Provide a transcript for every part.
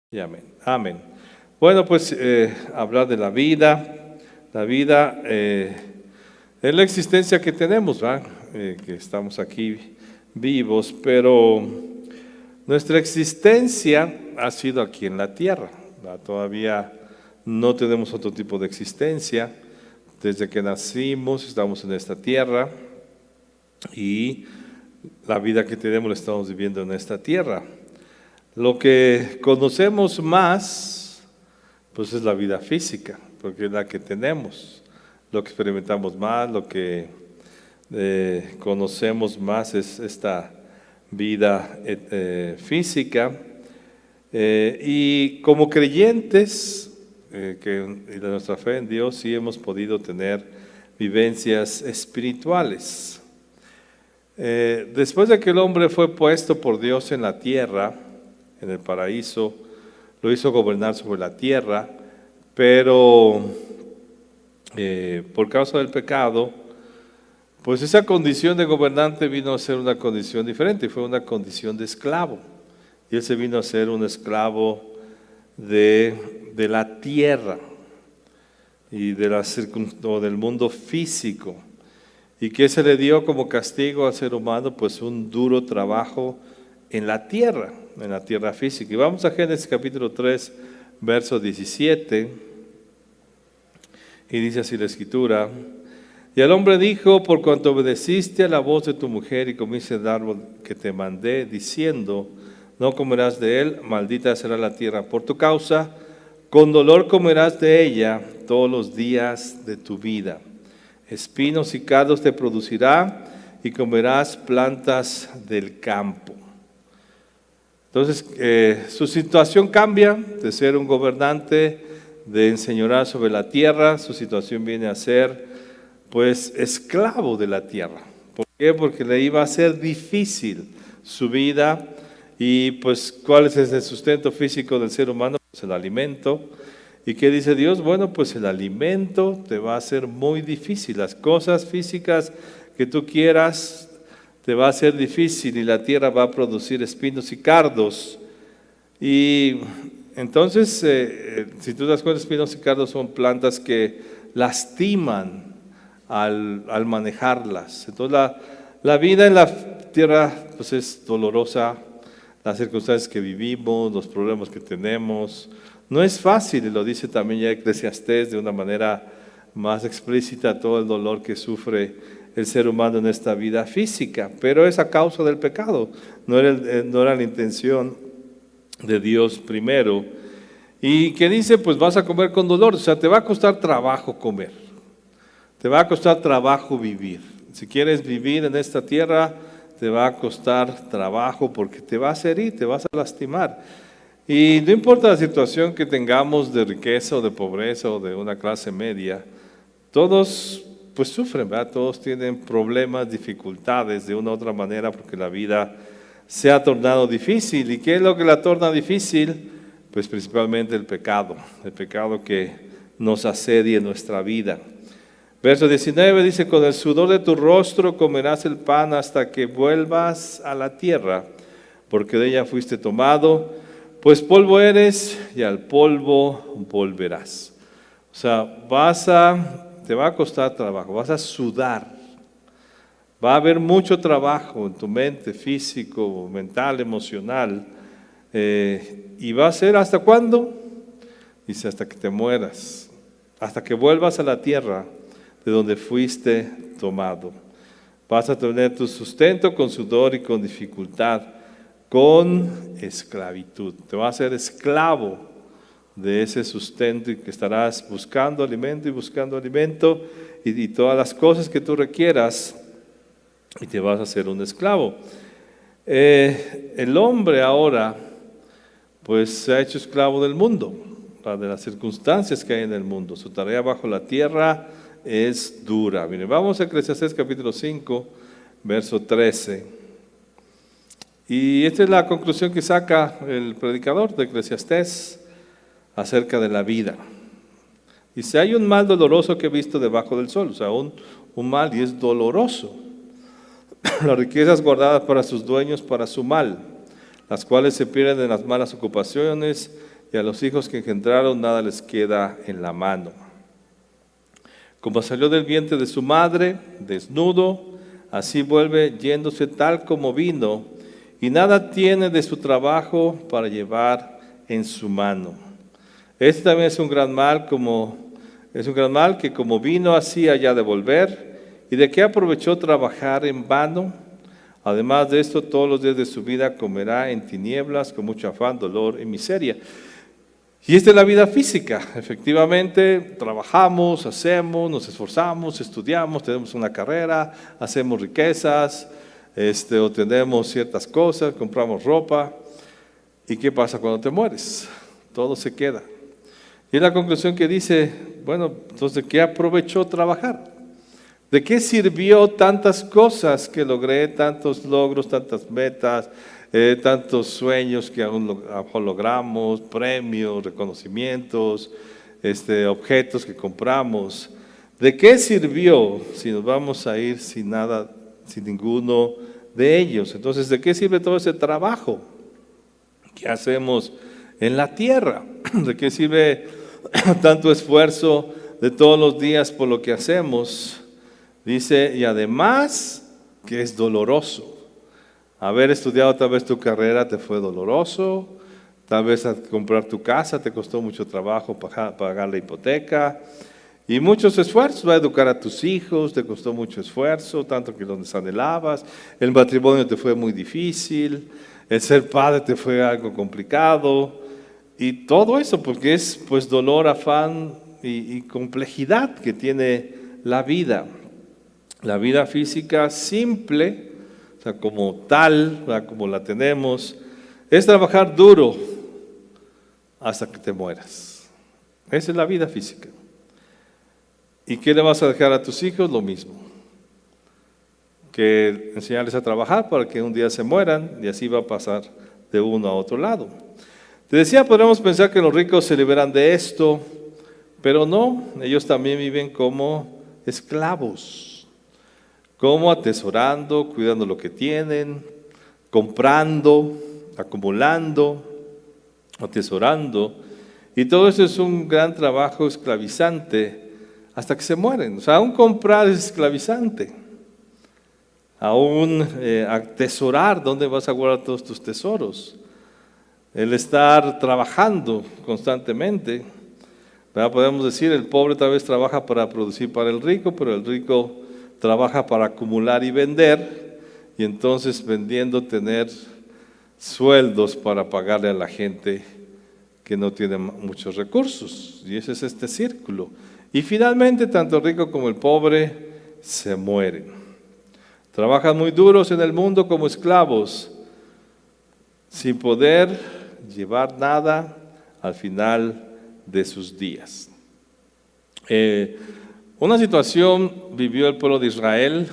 Y amén. Amén. Bueno, pues hablar de la vida. La vida es la existencia que tenemos, ¿verdad? Que estamos aquí vivos, pero nuestra existencia ha sido aquí en la tierra, ¿verdad? Todavía no tenemos otro tipo de existencia. Desde que nacimos estamos en esta tierra y la vida que tenemos la estamos viviendo en esta tierra. Lo que conocemos más, pues es la vida física, porque es la que tenemos. Lo que experimentamos más, lo que conocemos más es esta vida física. Y como creyentes de nuestra fe en Dios, sí hemos podido tener vivencias espirituales. Después de que el hombre fue puesto por Dios en la tierra, en el paraíso, lo hizo gobernar sobre la tierra, pero por causa del pecado, pues esa condición de gobernante vino a ser una condición diferente, fue una condición de esclavo. Y él se vino a ser un esclavo de la tierra y del mundo físico. ¿Y qué se le dio como castigo al ser humano? Pues un duro trabajo en la tierra física. Y vamos a Génesis capítulo 3, verso 17, y dice así la escritura: y el hombre dijo, por cuanto obedeciste a la voz de tu mujer y comiste del árbol que te mandé, diciendo, no comerás de él, maldita será la tierra por tu causa, con dolor comerás de ella todos los días de tu vida. Espinos y cardos te producirá y comerás plantas del campo. Entonces, su situación cambia de ser un gobernante, de enseñorar sobre la tierra. Su situación viene a ser, pues, esclavo de la tierra. ¿Por qué? Porque le iba a ser difícil su vida. Y, pues, ¿cuál es el sustento físico del ser humano? Pues el alimento. ¿Y qué dice Dios? Bueno, pues el alimento te va a ser muy difícil. Las cosas físicas que tú quieras te va a ser difícil y la tierra va a producir espinos y cardos. Y entonces, si tú te das cuenta, espinos y cardos son plantas que lastiman al manejarlas. Entonces la vida en la tierra pues es dolorosa, las circunstancias que vivimos, los problemas que tenemos. No es fácil, y lo dice también ya Eclesiastés de una manera más explícita, todo el dolor que sufre el ser humano en esta vida física, pero es a causa del pecado, no era la intención de Dios primero. Y que dice, pues vas a comer con dolor, o sea, te va a costar trabajo comer, te va a costar trabajo vivir. Si quieres vivir en esta tierra, te va a costar trabajo porque te vas a herir, te vas a lastimar. Y no importa la situación que tengamos de riqueza o de pobreza o de una clase media, todos pues sufren, ¿verdad? Todos tienen problemas, dificultades de una u otra manera porque la vida se ha tornado difícil. ¿Y qué es lo que la torna difícil? Pues principalmente el pecado que nos asedia en nuestra vida. Verso 19 dice, con el sudor de tu rostro comerás el pan hasta que vuelvas a la tierra, porque de ella fuiste tomado, pues polvo eres y al polvo volverás. O sea, te va a costar trabajo, vas a sudar, va a haber mucho trabajo en tu mente, físico, mental, emocional, y va a ser ¿hasta cuándo? Dice, hasta que te mueras, hasta que vuelvas a la tierra de donde fuiste tomado. Vas a tener tu sustento con sudor y con dificultad, con esclavitud. Te vas a ser esclavo de ese sustento y que estarás buscando alimento y todas las cosas que tú requieras y te vas a hacer un esclavo. El hombre ahora pues se ha hecho esclavo del mundo, de las circunstancias que hay en el mundo. Su tarea bajo la tierra es dura. Miren, vamos a Eclesiastés capítulo 5, verso 13. Y esta es la conclusión que saca el predicador de Eclesiastés acerca de la vida. Dice, hay un mal doloroso que he visto debajo del sol, o sea, un mal y es doloroso. Las riquezas guardadas para sus dueños para su mal, las cuales se pierden en las malas ocupaciones y a los hijos que engendraron nada les queda en la mano. Como salió del vientre de su madre, desnudo, así vuelve yéndose tal como vino, y nada tiene de su trabajo para llevar en su mano. Este también es un gran mal que como vino así haya de volver, y de qué aprovechó trabajar en vano. Además de esto, todos los días de su vida comerá en tinieblas, con mucho afán, dolor y miseria. Y esta es la vida física. Efectivamente, trabajamos, hacemos, nos esforzamos, estudiamos, tenemos una carrera, hacemos riquezas, obtenemos ciertas cosas, compramos ropa. ¿Y qué pasa cuando te mueres? Todo se queda. Y es la conclusión que dice, bueno, entonces, ¿de qué aprovechó trabajar? ¿De qué sirvió tantas cosas que logré, tantos logros, tantas metas, tantos sueños que aún logramos, premios, reconocimientos, objetos que compramos? ¿De qué sirvió si nos vamos a ir sin nada, sin ninguno de ellos? Entonces, ¿de qué sirve todo ese trabajo que hacemos en la tierra? ¿De qué sirve tanto esfuerzo de todos los días por lo que hacemos? Dice, y además que es doloroso. Haber estudiado tal vez tu carrera te fue doloroso, tal vez comprar tu casa te costó mucho trabajo pagar la hipoteca y muchos esfuerzos. Educar a tus hijos te costó mucho esfuerzo, tanto que los anhelabas. El matrimonio te fue muy difícil, el ser padre te fue algo complicado y todo eso porque es pues dolor, afán y complejidad que tiene la vida. La vida física simple, o sea, como tal, como la tenemos, es trabajar duro hasta que te mueras. Esa es la vida física. ¿Y qué le vas a dejar a tus hijos? Lo mismo. Que enseñarles a trabajar para que un día se mueran y así va a pasar de uno a otro lado. Te decía, podemos pensar que los ricos se liberan de esto, pero no, ellos también viven como esclavos. Como atesorando, cuidando lo que tienen, comprando, acumulando, atesorando. Y todo eso es un gran trabajo esclavizante hasta que se mueren. O sea, aún comprar es esclavizante. Aún atesorar, ¿dónde vas a guardar todos tus tesoros? El estar trabajando constantemente. ¿Verdad? Podemos decir, el pobre tal vez trabaja para producir para el rico, pero el rico trabaja para acumular y vender, y entonces vendiendo tener sueldos para pagarle a la gente que no tiene muchos recursos. Y ese es este círculo. Y finalmente, tanto el rico como el pobre se mueren. Trabajan muy duros en el mundo como esclavos, sin poder llevar nada al final de sus días. Una situación vivió el pueblo de Israel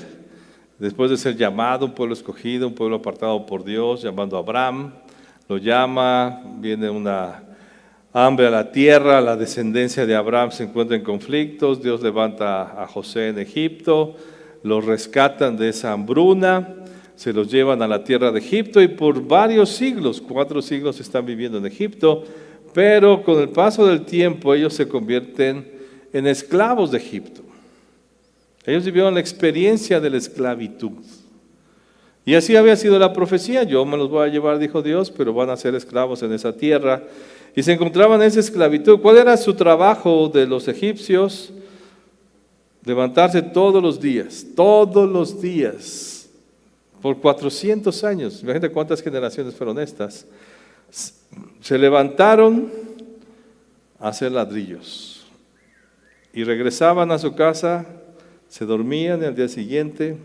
después de ser llamado, un pueblo escogido, un pueblo apartado por Dios, llamando a Abraham. Lo llama, viene una hambre a la tierra, la descendencia de Abraham se encuentra en conflictos, Dios levanta a José en Egipto, los rescatan de esa hambruna, se los llevan a la tierra de Egipto y por varios siglos, 4 siglos están viviendo en Egipto, pero con el paso del tiempo ellos se convierten en esclavos de Egipto. Ellos vivieron la experiencia de la esclavitud. Y así había sido la profecía, yo me los voy a llevar, dijo Dios, pero van a ser esclavos en esa tierra. Y se encontraban en esa esclavitud. ¿Cuál era su trabajo de los egipcios? Levantarse todos los días, por 400 años. Imagínate cuántas generaciones fueron estas. Se levantaron a hacer ladrillos. Y regresaban a su casa, se dormían y al día siguiente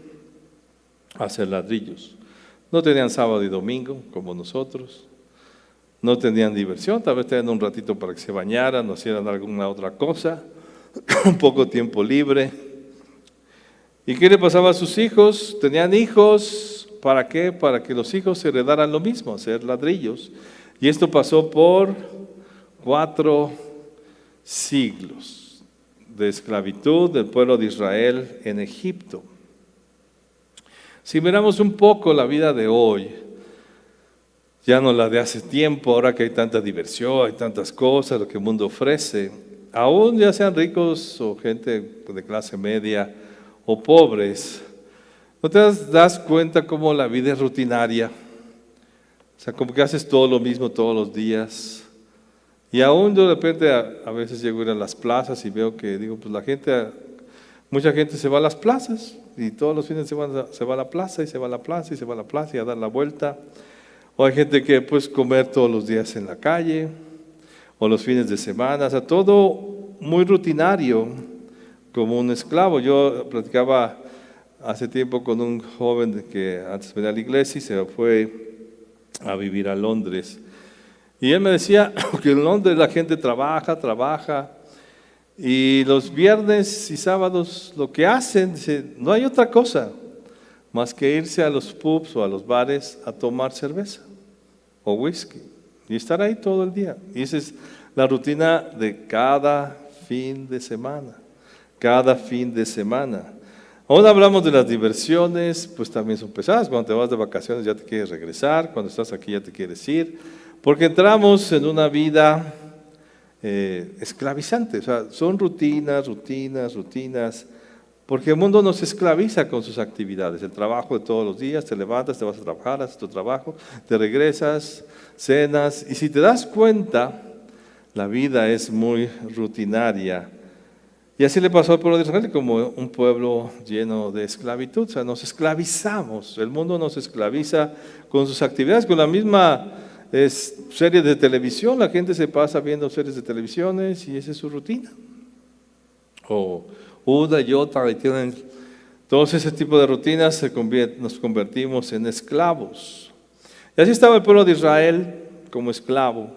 a hacer ladrillos. No tenían sábado y domingo como nosotros. No tenían diversión, tal vez tenían un ratito para que se bañaran o hicieran alguna otra cosa. Un poco tiempo libre. ¿Y qué le pasaba a sus hijos? Tenían hijos, ¿para qué? Para que los hijos heredaran lo mismo, hacer ladrillos. Y esto pasó por 4 siglos de esclavitud del pueblo de Israel en Egipto. Si miramos un poco la vida de hoy, ya no la de hace tiempo, ahora que hay tanta diversión, hay tantas cosas, lo que el mundo ofrece. Aún ya sean ricos o gente de clase media o pobres, ¿no te das cuenta cómo la vida es rutinaria? O sea, como que haces todo lo mismo todos los días. Y aún yo de repente a veces llego a ir a las plazas y veo que, digo, pues mucha gente se va a las plazas y todos los fines de semana se va a la plaza y se va a la plaza y se va a la plaza y a dar la vuelta. O hay gente que pues comer todos los días en la calle o los fines de semana, o sea, todo muy rutinario como un esclavo. Yo platicaba hace tiempo con un joven que antes venía a la iglesia y se fue a vivir a Londres. Y él me decía que en Londres la gente trabaja, y los viernes y sábados lo que hacen, dice, no hay otra cosa más que irse a los pubs o a los bares a tomar cerveza o whisky y estar ahí todo el día. Y esa es la rutina de cada fin de semana, cada fin de semana. Ahora hablamos de las diversiones, pues también son pesadas. Cuando te vas de vacaciones ya te quieres regresar, cuando estás aquí ya te quieres ir, porque entramos en una vida esclavizante. O sea, son rutinas, porque el mundo nos esclaviza con sus actividades. El trabajo de todos los días, te levantas, te vas a trabajar, haces tu trabajo, te regresas, cenas, y si te das cuenta, la vida es muy rutinaria. Y así le pasó al pueblo de Israel, como un pueblo lleno de esclavitud. O sea, nos esclavizamos, el mundo nos esclaviza con sus actividades, con la misma series de televisión. La gente se pasa viendo series de televisiones y esa es su rutina. O una y otra, y tienen todos ese tipo de rutinas, nos convertimos en esclavos. Y así estaba el pueblo de Israel como esclavo.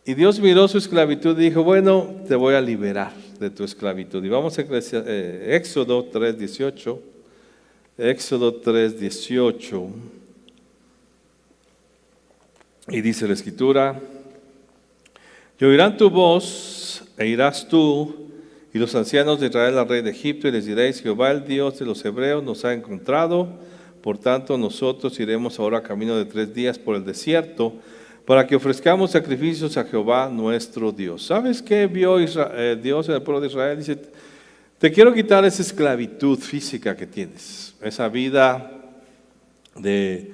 Y Dios miró su esclavitud y dijo, bueno, te voy a liberar de tu esclavitud. Y vamos a Éxodo 3:18. Éxodo 3:18. Y dice la Escritura, y oirán tu voz, e irás tú y los ancianos de Israel al rey de Egipto, y les diréis, Jehová el Dios de los hebreos nos ha encontrado, por tanto nosotros iremos ahora camino de 3 días por el desierto, para que ofrezcamos sacrificios a Jehová nuestro Dios. ¿Sabes qué vio Dios en el pueblo de Israel? Dice, te quiero quitar esa esclavitud física que tienes, esa vida de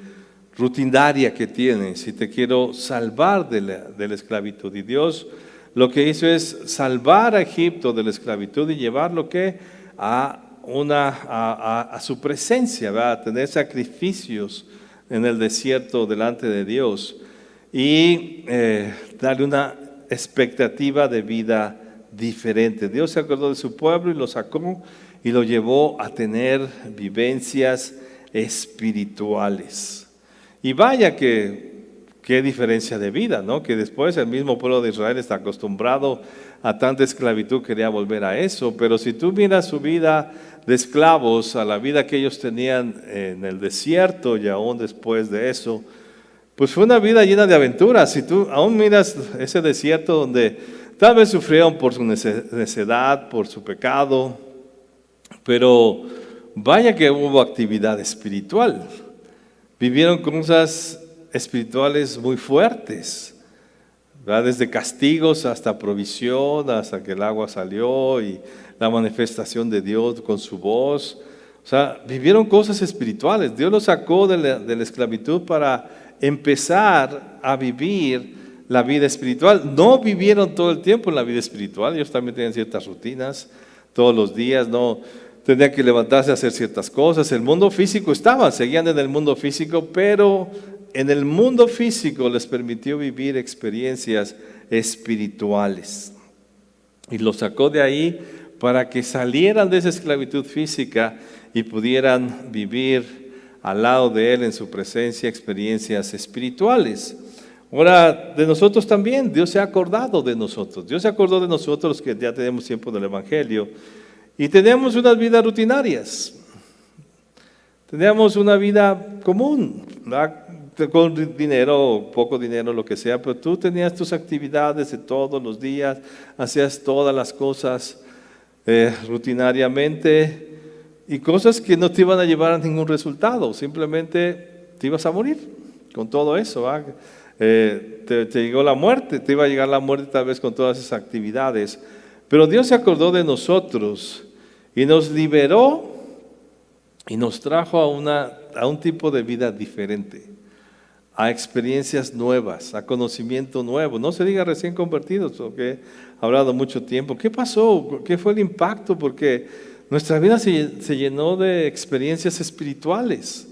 rutinaria que tienes, y te quiero salvar de la esclavitud. Y Dios lo que hizo es salvar a Egipto de la esclavitud y llevarlo a su presencia, ¿verdad? A tener sacrificios en el desierto delante de Dios y darle una expectativa de vida diferente. Dios se acordó de su pueblo y lo sacó y lo llevó a tener vivencias espirituales. Y vaya qué diferencia de vida, ¿no? Que después el mismo pueblo de Israel está acostumbrado a tanta esclavitud, quería volver a eso. Pero si tú miras su vida de esclavos a la vida que ellos tenían en el desierto y aún después de eso, pues fue una vida llena de aventuras. Si tú aún miras ese desierto donde tal vez sufrieron por su necedad, por su pecado, pero vaya que hubo actividad espiritual. Vivieron cosas espirituales muy fuertes, ¿verdad? Desde castigos hasta provisión, hasta que el agua salió y la manifestación de Dios con su voz. O sea, vivieron cosas espirituales. Dios los sacó de la esclavitud para empezar a vivir la vida espiritual. No vivieron todo el tiempo en la vida espiritual. Ellos también tenían ciertas rutinas todos los días, no tenían que levantarse a hacer ciertas cosas. El mundo físico seguían en el mundo físico, pero en el mundo físico les permitió vivir experiencias espirituales. Y los sacó de ahí para que salieran de esa esclavitud física y pudieran vivir al lado de Él en su presencia experiencias espirituales. Ahora, de nosotros también, Dios se ha acordado de nosotros. Dios se acordó de nosotros que ya tenemos tiempo del Evangelio y tenemos unas vidas rutinarias. Teníamos una vida común, ¿verdad? Con dinero, poco dinero, lo que sea, pero tú tenías tus actividades de todos los días, hacías todas las cosas rutinariamente y cosas que no te iban a llevar a ningún resultado, simplemente te ibas a morir, con todo eso, ¿va? Te llegó la muerte, te iba a llegar la muerte tal vez con todas esas actividades, pero Dios se acordó de nosotros y nos liberó y nos trajo a un tipo de vida diferente, a experiencias nuevas, a conocimiento nuevo. No se diga recién convertidos, porque he hablado mucho tiempo. ¿Qué pasó? ¿Qué fue el impacto? Porque nuestra vida se llenó de experiencias espirituales.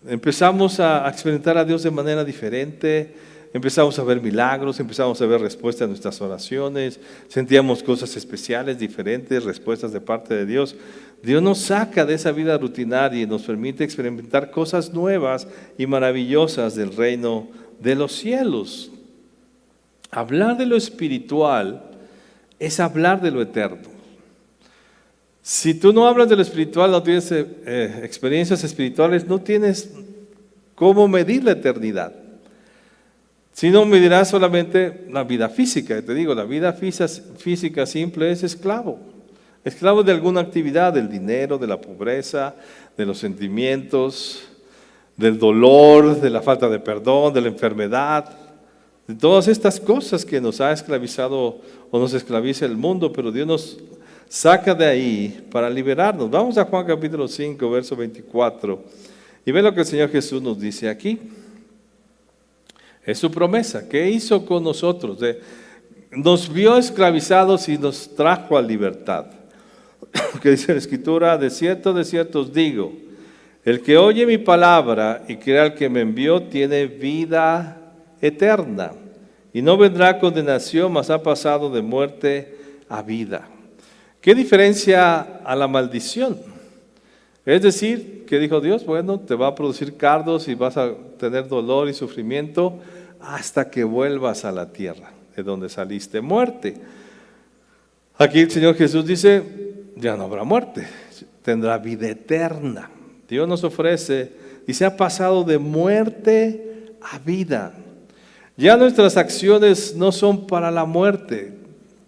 Empezamos a experimentar a Dios de manera diferente, empezamos a ver milagros, empezamos a ver respuestas a nuestras oraciones, sentíamos cosas especiales, diferentes, respuestas de parte de Dios. Dios nos saca de esa vida rutinaria y nos permite experimentar cosas nuevas y maravillosas del reino de los cielos. Hablar de lo espiritual es hablar de lo eterno. Si tú no hablas de lo espiritual, no tienes experiencias espirituales, no tienes cómo medir la eternidad. Si no medirás solamente la vida física, te digo, la vida física simple es esclavo. Esclavo de alguna actividad, del dinero, de la pobreza, de los sentimientos, del dolor, de la falta de perdón, de la enfermedad, de todas estas cosas que nos ha esclavizado o nos esclaviza el mundo, pero Dios nos saca de ahí para liberarnos. Vamos a Juan capítulo 5, verso 24, y ve lo que el Señor Jesús nos dice aquí. Es su promesa. ¿Qué hizo con nosotros? Nos vio esclavizados y nos trajo a libertad. Que dice la Escritura: de cierto os digo, el que oye mi palabra y cree al que me envió tiene vida eterna, y no vendrá condenación, mas ha pasado de muerte a vida. ¿Qué diferencia a la maldición? Es decir, ¿qué dijo Dios? Bueno, te va a producir cardos y vas a tener dolor y sufrimiento hasta que vuelvas a la tierra, de donde saliste, muerte. Aquí el Señor Jesús dice: ya no habrá muerte, tendrá vida eterna. Dios nos ofrece y se ha pasado de muerte a vida. Ya nuestras acciones no son para la muerte.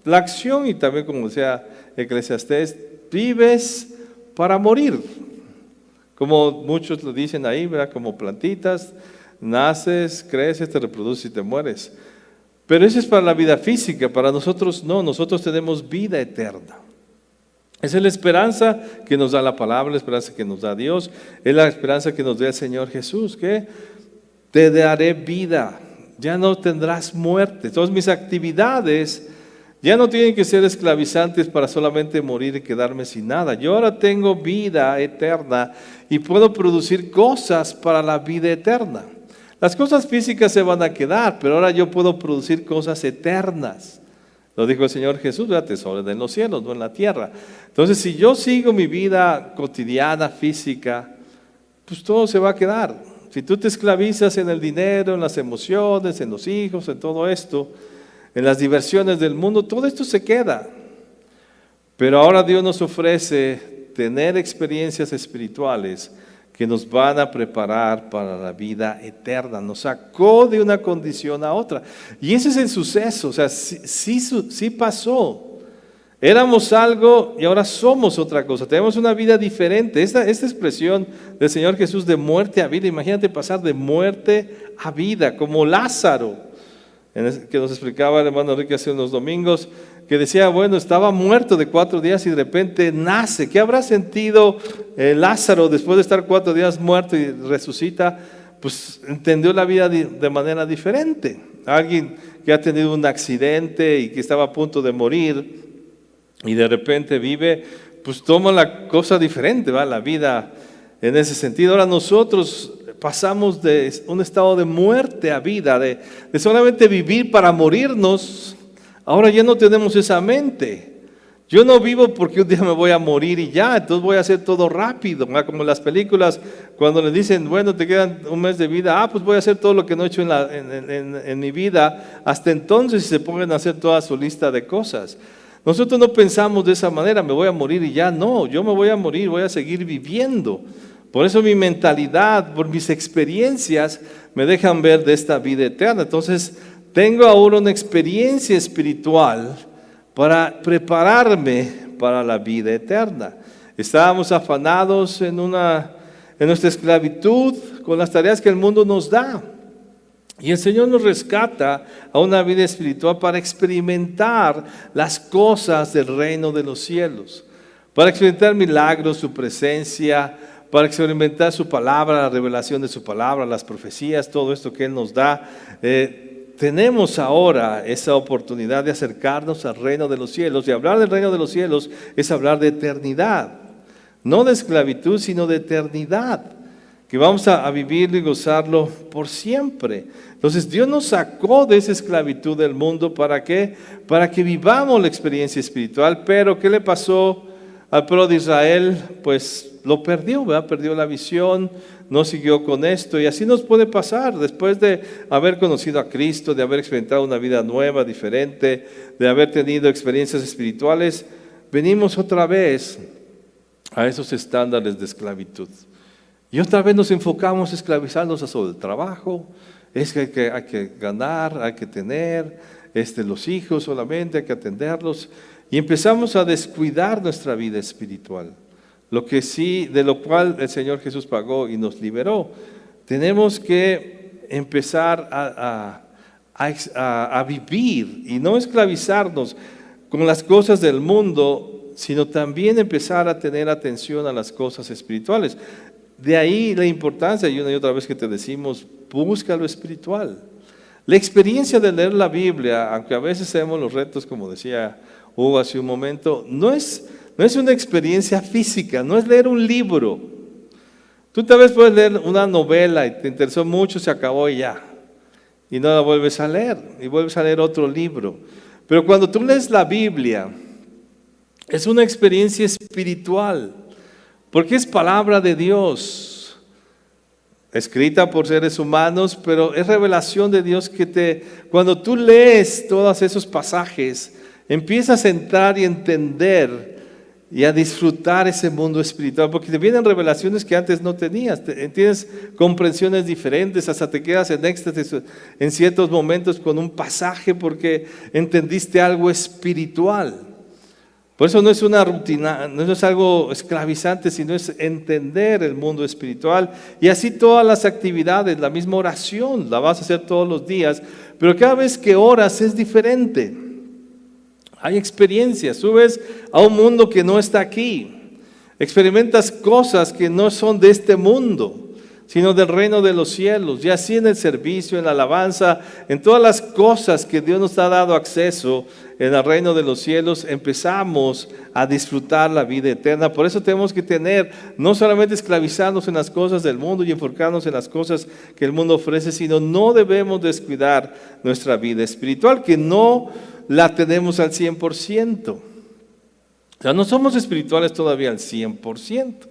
La acción, y también como decía Eclesiastés, vives para morir. Como muchos lo dicen ahí, ¿verdad? Como plantitas, naces, creces, te reproduces y te mueres. Pero eso es para la vida física, para nosotros no, nosotros tenemos vida eterna. Esa es la esperanza que nos da la palabra, la esperanza que nos da Dios, es la esperanza que nos da el Señor Jesús, que te daré vida, ya no tendrás muerte. Todas mis actividades ya no tienen que ser esclavizantes para solamente morir y quedarme sin nada. Yo ahora tengo vida eterna y puedo producir cosas para la vida eterna. Las cosas físicas se van a quedar, pero ahora yo puedo producir cosas eternas. Lo dijo el Señor Jesús: tesoros en los cielos, no en la tierra. Entonces, si yo sigo mi vida cotidiana, física, pues todo se va a quedar. Si tú te esclavizas en el dinero, en las emociones, en los hijos, en todo esto, en las diversiones del mundo, todo esto se queda. Pero ahora Dios nos ofrece tener experiencias espirituales que nos van a preparar para la vida eterna. Nos sacó de una condición a otra. Y ese es el suceso, o sea, sí pasó. Éramos algo y ahora somos otra cosa. Tenemos una vida diferente. Esta expresión del Señor Jesús de muerte a vida, imagínate pasar de muerte a vida, como Lázaro, que nos explicaba el hermano Enrique hace unos domingos, que decía, bueno, estaba muerto de 4 días y de repente nace. ¿Qué habrá sentido Lázaro después de estar 4 días muerto y resucita? Pues entendió la vida de manera diferente. Alguien que ha tenido un accidente y que estaba a punto de morir y de repente vive, pues toma la cosa diferente, ¿va? La vida en ese sentido. Ahora nosotros pasamos de un estado de muerte a vida, de solamente vivir para morirnos. Ahora ya no tenemos esa mente. Yo no vivo porque un día me voy a morir y ya, entonces voy a hacer todo rápido, ¿no? Como en las películas, cuando le dicen, bueno, te quedan un mes de vida, pues voy a hacer todo lo que no he hecho en mi vida, hasta entonces se ponen a hacer toda su lista de cosas. Nosotros no pensamos de esa manera, me voy a morir y ya, no, yo me voy a morir, voy a seguir viviendo. Por eso mi mentalidad, por mis experiencias, me dejan ver de esta vida eterna. Entonces, tengo ahora una experiencia espiritual para prepararme para la vida eterna. Estábamos afanados en nuestra esclavitud con las tareas que el mundo nos da. Y el Señor nos rescata a una vida espiritual para experimentar las cosas del reino de los cielos, para experimentar milagros, su presencia, para experimentar su palabra, la revelación de su palabra, las profecías, todo esto que Él nos da. Tenemos ahora esa oportunidad de acercarnos al reino de los cielos. Y hablar del reino de los cielos es hablar de eternidad, no de esclavitud, sino de eternidad, que vamos a vivirlo y gozarlo por siempre. Entonces Dios nos sacó de esa esclavitud del mundo. ¿Para qué? Para que vivamos la experiencia espiritual. Pero ¿qué le pasó al pueblo de Israel? Pues lo perdió, ¿verdad? Perdió la visión, no siguió con esto. Y así nos puede pasar después de haber conocido a Cristo, de haber experimentado una vida nueva, diferente, de haber tenido experiencias espirituales. Venimos otra vez a esos estándares de esclavitud. Y otra vez nos enfocamos a esclavizarnos a sobre el trabajo. Es que hay que ganar, hay que tener los hijos solamente, hay que atenderlos. Y empezamos a descuidar nuestra vida espiritual. Lo que sí, de lo cual el Señor Jesús pagó y nos liberó. Tenemos que empezar a vivir y no esclavizarnos con las cosas del mundo, sino también empezar a tener atención a las cosas espirituales. De ahí la importancia, y una y otra vez que te decimos, busca lo espiritual. La experiencia de leer la Biblia, aunque a veces tenemos los retos, como decía Hugo hace un momento, no es una experiencia física, no es leer un libro. Tú tal vez puedes leer una novela y te interesó mucho, se acabó y ya. Y no la vuelves a leer, y vuelves a leer otro libro. Pero cuando tú lees la Biblia, es una experiencia espiritual. Porque es palabra de Dios, escrita por seres humanos, pero es revelación de Dios cuando tú lees todos esos pasajes, empiezas a entrar y entender y a disfrutar ese mundo espiritual, porque te vienen revelaciones que antes no tenías, tienes comprensiones diferentes, hasta te quedas en éxtasis en ciertos momentos con un pasaje porque entendiste algo espiritual. Por eso no es una rutina, no es algo esclavizante, sino es entender el mundo espiritual. Y así todas las actividades, la misma oración, la vas a hacer todos los días, pero cada vez que oras es diferente. Hay experiencias, subes a un mundo que no está aquí, experimentas cosas que no son de este mundo, sino del reino de los cielos, y así en el servicio, en la alabanza, en todas las cosas que Dios nos ha dado acceso en el reino de los cielos, empezamos a disfrutar la vida eterna. Por eso tenemos que no solamente esclavizarnos en las cosas del mundo y enfocarnos en las cosas que el mundo ofrece, sino no debemos descuidar nuestra vida espiritual, que no la tenemos al 100%. O sea, no somos espirituales todavía al 100%.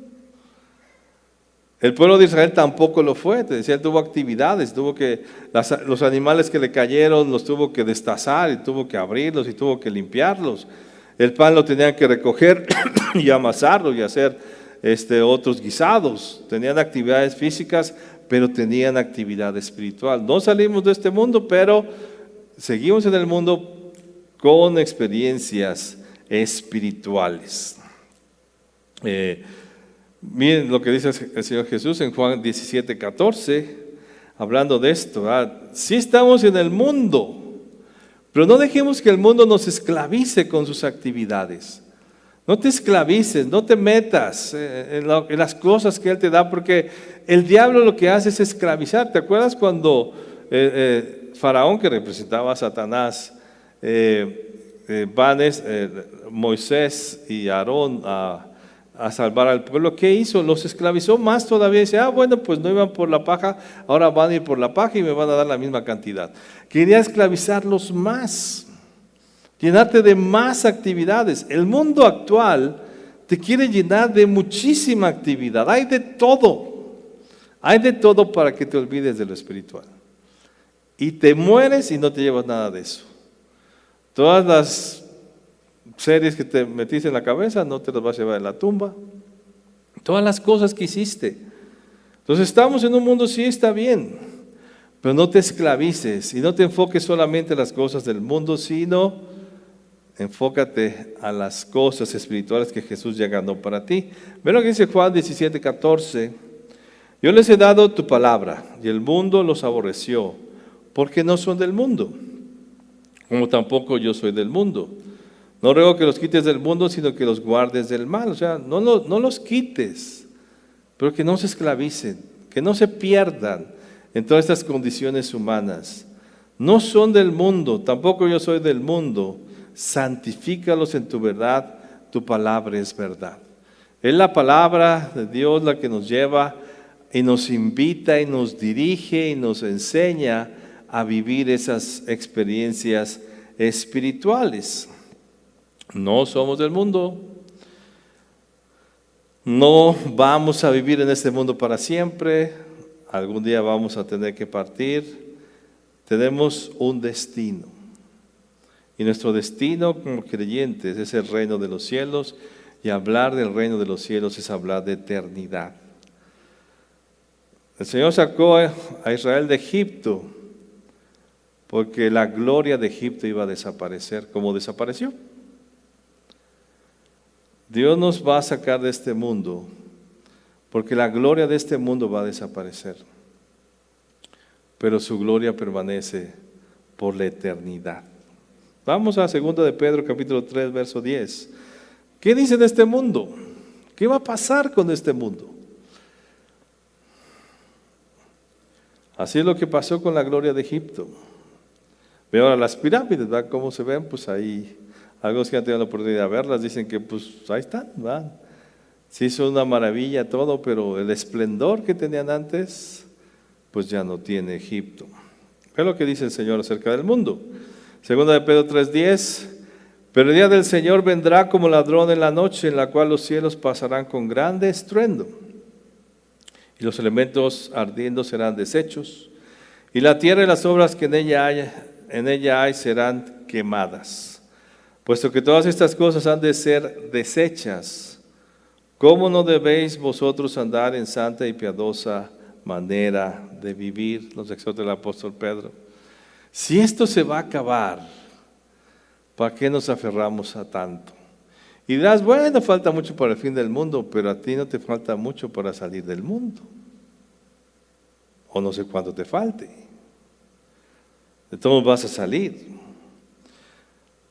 El pueblo de Israel tampoco lo fue, te decía, él tuvo actividades, los animales que le cayeron los tuvo que destazar y tuvo que abrirlos y tuvo que limpiarlos. El pan lo tenían que recoger y amasarlo y hacer otros guisados. Tenían actividades físicas, pero tenían actividad espiritual. No salimos de este mundo, pero seguimos en el mundo con experiencias espirituales. Miren lo que dice el Señor Jesús en Juan 17:14, hablando de esto. Sí estamos en el mundo, pero no dejemos que el mundo nos esclavice con sus actividades. No te esclavices, no te metas en las cosas que Él te da, porque el diablo lo que hace es esclavizar. ¿Te acuerdas cuando Faraón, que representaba a Satanás, van Moisés y Aarón a salvar al pueblo? ¿Qué hizo? Los esclavizó más todavía. Dice, bueno, pues no iban por la paja, ahora van a ir por la paja y me van a dar la misma cantidad. Quería esclavizarlos más, llenarte de más actividades. El mundo actual te quiere llenar de muchísima actividad. Hay de todo para que te olvides de lo espiritual. Y te mueres y no te llevas nada de eso. Todas las series que te metiste en la cabeza no te las vas a llevar en la tumba. Todas las cosas que hiciste. Entonces estamos en un mundo, sí está bien, pero no te esclavices y no te enfoques solamente en las cosas del mundo, sino enfócate a las cosas espirituales que Jesús ya ganó para ti. Ve lo que dice Juan 17:14. Yo les he dado tu palabra y el mundo los aborreció, porque no son del mundo, como tampoco yo soy del mundo. No ruego que los quites del mundo, sino que los guardes del mal. O sea, no los quites, pero que no se esclavicen, que no se pierdan en todas estas condiciones humanas. No son del mundo, tampoco yo soy del mundo. Santifícalos en tu verdad, tu palabra es verdad. Es la palabra de Dios la que nos lleva y nos invita y nos dirige y nos enseña a vivir esas experiencias espirituales. No somos del mundo, no vamos a vivir en este mundo para siempre, algún día vamos a tener que partir, tenemos un destino. Y nuestro destino como creyentes es el reino de los cielos, y hablar del reino de los cielos es hablar de eternidad. El Señor sacó a Israel de Egipto porque la gloria de Egipto iba a desaparecer, como desapareció. Dios nos va a sacar de este mundo porque la gloria de este mundo va a desaparecer, pero su gloria permanece por la eternidad. Vamos a 2 de Pedro capítulo 3 verso 10. ¿Qué dice de este mundo? ¿Qué va a pasar con este mundo? Así es lo que pasó con la gloria de Egipto. Ve ahora las pirámides, ¿verdad? ¿Cómo se ven? Pues ahí, algunos que han tenido la oportunidad de verlas dicen que pues ahí están, ¿verdad? Sí, son una maravilla todo, pero el esplendor que tenían antes, pues ya no tiene Egipto. Es lo que dice el Señor acerca del mundo. 2 de Pedro 3:10, pero el día del Señor vendrá como ladrón en la noche, en la cual los cielos pasarán con grande estruendo, y los elementos ardiendo serán deshechos, y la tierra y las obras que en ella hay serán quemadas. Puesto que todas estas cosas han de ser deshechas, ¿cómo no debéis vosotros andar en santa y piadosa manera de vivir? Nos exhorta el apóstol Pedro. Si esto se va a acabar, ¿para qué nos aferramos a tanto? Y dirás, bueno, falta mucho para el fin del mundo, pero a ti no te falta mucho para salir del mundo. O no sé cuánto te falte. De todos vas a salir.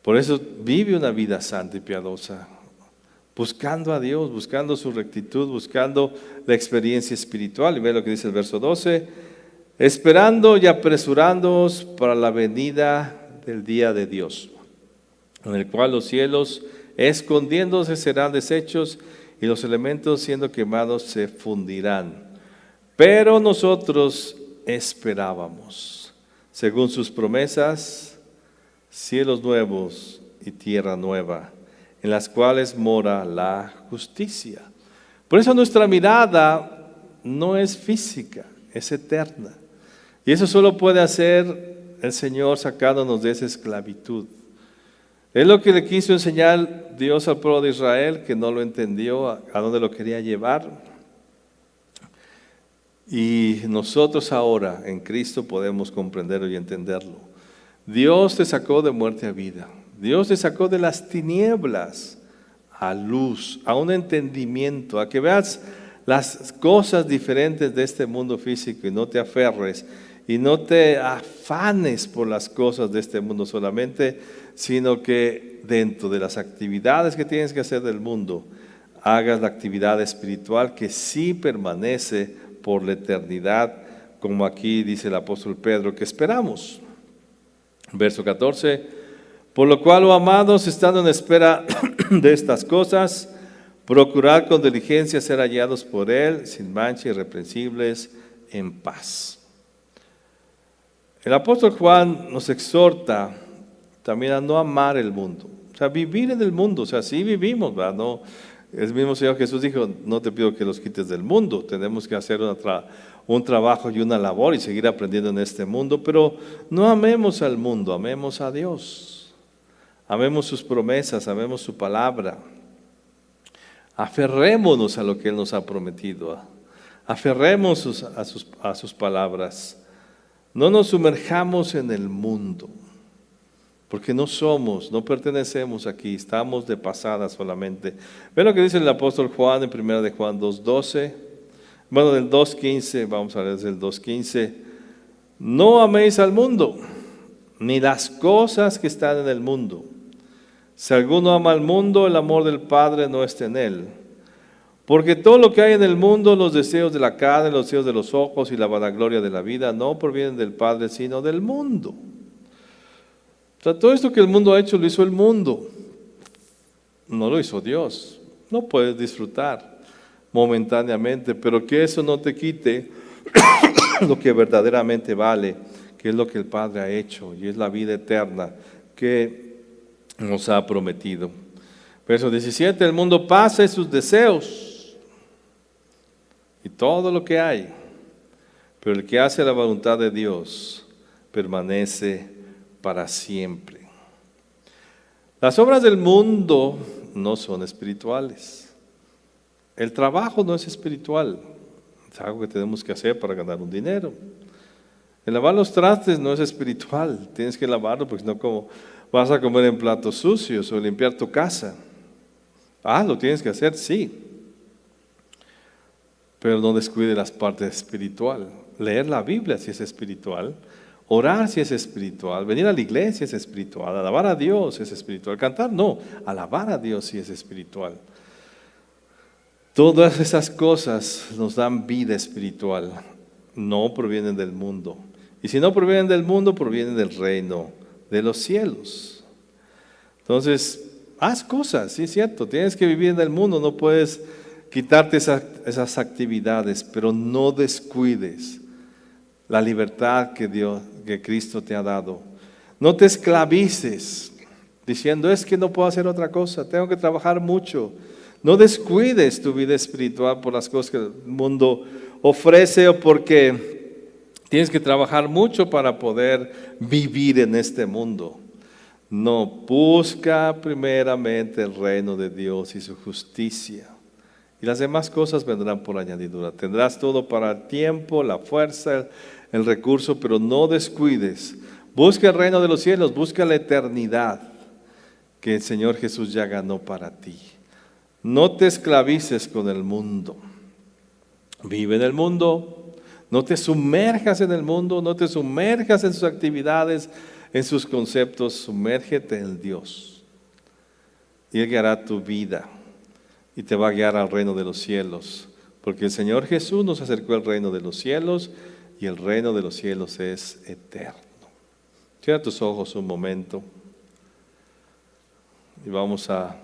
Por eso vive una vida santa y piadosa, buscando a Dios, buscando su rectitud, buscando la experiencia espiritual. Y ve lo que dice el verso 12, esperando y apresurándoos para la venida del día de Dios, en el cual los cielos escondiéndose serán deshechos y los elementos siendo quemados se fundirán. Pero nosotros esperábamos, según sus promesas, cielos nuevos y tierra nueva, en las cuales mora la justicia. Por eso nuestra mirada no es física, es eterna. Y eso solo puede hacer el Señor sacándonos de esa esclavitud. Es lo que le quiso enseñar Dios al pueblo de Israel, que no lo entendió, a dónde lo quería llevar. Y nosotros ahora en Cristo podemos comprenderlo y entenderlo. Dios te sacó de muerte a vida. Dios te sacó de las tinieblas a luz, a un entendimiento, a que veas las cosas diferentes de este mundo físico y no te aferres y no te afanes por las cosas de este mundo solamente, sino que dentro de las actividades que tienes que hacer del mundo, hagas la actividad espiritual que sí permanece por la eternidad, como aquí dice el apóstol Pedro que esperamos. Verso 14, por lo cual, oh amados, estando en espera de estas cosas, procurad con diligencia ser hallados por Él, sin mancha, irreprensibles, en paz. El apóstol Juan nos exhorta también a no amar el mundo, o sea, vivir en el mundo, o sea, sí vivimos, ¿verdad? No, el mismo Señor Jesús dijo, no te pido que los quites del mundo, tenemos que hacer un trabajo y una labor y seguir aprendiendo en este mundo, pero no amemos al mundo, amemos a Dios, amemos sus promesas, amemos su palabra, aferrémonos a lo que Él nos ha prometido, aferrémonos a sus palabras, no nos sumerjamos en el mundo, porque no pertenecemos aquí, estamos de pasada solamente. Ve lo que dice el apóstol Juan en 1 de Juan 2:12, bueno, del 2:15, vamos a ver desde el 2:15. No améis al mundo, ni las cosas que están en el mundo. Si alguno ama al mundo, el amor del Padre no está en él. Porque todo lo que hay en el mundo, los deseos de la carne, los deseos de los ojos y la vanagloria de la vida, no provienen del Padre, sino del mundo. O sea, todo esto que el mundo ha hecho, lo hizo el mundo. No lo hizo Dios. No puedes disfrutar momentáneamente, pero que eso no te quite lo que verdaderamente vale, que es lo que el Padre ha hecho, y es la vida eterna que nos ha prometido. Verso 17, el mundo pasa y sus deseos, y todo lo que hay, pero el que hace la voluntad de Dios permanece para siempre. Las obras del mundo no son espirituales. El trabajo no es espiritual, es algo que tenemos que hacer para ganar un dinero. El lavar los trastes no es espiritual, tienes que lavarlo porque si no, ¿cómo vas a comer en platos sucios o limpiar tu casa? Lo tienes que hacer, sí, pero no descuide las partes espirituales. Leer la Biblia si es espiritual, orar si es espiritual, venir a la iglesia es espiritual, alabar a Dios es espiritual, cantar no, alabar a Dios sí es espiritual. Todas esas cosas nos dan vida espiritual, no provienen del mundo. Y si no provienen del mundo, provienen del reino de los cielos. Entonces, haz cosas, sí es cierto, tienes que vivir en el mundo, no puedes quitarte esas actividades, pero no descuides la libertad que Cristo te ha dado. No te esclavices diciendo, es que no puedo hacer otra cosa, tengo que trabajar mucho. No descuides tu vida espiritual por las cosas que el mundo ofrece o porque tienes que trabajar mucho para poder vivir en este mundo. No, busca primeramente el reino de Dios y su justicia. Y las demás cosas vendrán por añadidura. Tendrás todo para el tiempo, la fuerza, el recurso, pero no descuides. Busca el reino de los cielos, busca la eternidad que el Señor Jesús ya ganó para ti. No te esclavices con el mundo. Vive en el mundo. No te sumerjas en el mundo. No te sumerjas en sus actividades, en sus conceptos. Sumérgete en Dios. Y Él guiará tu vida. Y te va a guiar al reino de los cielos. Porque el Señor Jesús nos acercó al reino de los cielos. Y el reino de los cielos es eterno. Cierra tus ojos un momento. Y vamos a